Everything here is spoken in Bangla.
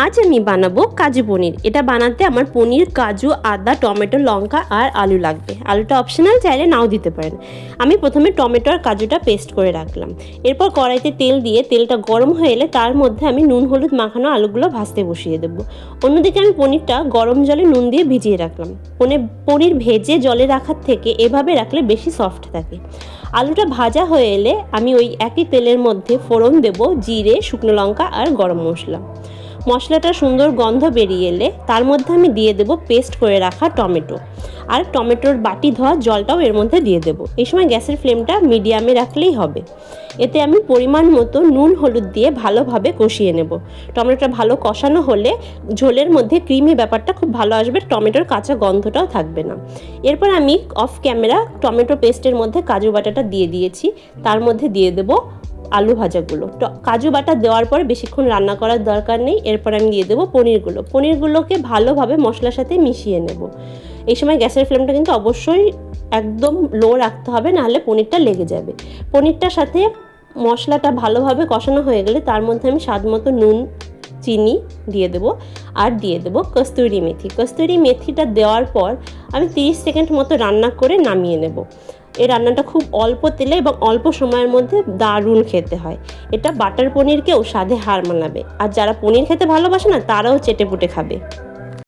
আজ আমি বানাবো কাজু পনির। এটা বানাতে আমার পনির, কাজু, আদা, টমেটো, লঙ্কা আর আলু লাগবে। আলুটা অপশনাল, চাইলে নাও দিতে পারেন। আমি প্রথমে টমেটো আর কাজুটা পেস্ট করে রাখলাম। এরপর কড়াইতে তেল দিয়ে তেলটা গরম হয়ে এলে তার মধ্যে আমি নুন হলুদ মাখানো আলুগুলো ভাজতে বসিয়ে দেবো। অন্যদিকে আমি পনিরটা গরম জলে নুন দিয়ে ভিজিয়ে রাখলাম। পনির ভেজে জলে রাখার থেকে এভাবে রাখলে বেশি সফট থাকে। আলুটা ভাজা হয়ে এলে আমি ওই একই তেলের মধ্যে ফোড়ন দেব জিরে, শুকনো লঙ্কা আর গরম মশলা। মশলাটা সুন্দর গন্ধ বেরিয়ে এলে তার মধ্যে আমি দিয়ে দেব পেস্ট করে রাখা টমেটো, আর টমেটোর বাটি ধোয়া জলটাও এর মধ্যে দিয়ে দেব। এই সময় গ্যাসের ফ্লেমটা মিডিয়ামে রাখলেই হবে। এতে আমি পরিমাণ মতো নুন হলুদ দিয়ে ভালোভাবে কষিয়ে নেব। টমেটোটা ভালো কষানো হলে ঝোলের মধ্যে ক্রিমি ব্যাপারটা খুব ভালো আসবে, টমেটোর কাঁচা গন্ধটাও থাকবে না। এরপর আমি অফ ক্যামেরা টমেটো পেস্টের মধ্যে কাজু বাটাটা দিয়ে দিয়েছি। তার মধ্যে দিয়ে দেব আলু ভাজাগুলো। কাজু বাটা দেওয়ার পরে বেশিক্ষণ রান্না করার দরকার নেই। এরপর আমি দিয়ে দেবো পনিরগুলোকে ভালোভাবে মশলার সাথে মিশিয়ে নেব। এই সময় গ্যাসের ফ্লেমটা কিন্তু অবশ্যই একদম লো রাখতে হবে, নাহলে পনিরটা লেগে যাবে। পনিরটার সাথে মশলাটা ভালোভাবে কষানো হয়ে গেলে তার মধ্যে আমি স্বাদ মতো নুন, চিনি দিয়ে দেবো, আর দিয়ে দেবো কস্তুরি মেথি। কস্তুরি মেথিটা দেওয়ার পর আমি 30 সেকেন্ড মতো রান্না করে নামিয়ে নেব। এই রান্নাটা খুব অল্প তেলে এবং অল্প সময়ের মধ্যে দারুণ খেতে হয়। এটা বাটার পনিরকেও স্বাদে হার মানাবে, আর যারা পনির খেতে ভালোবাসে না তারাও চেটেপুটে খাবে।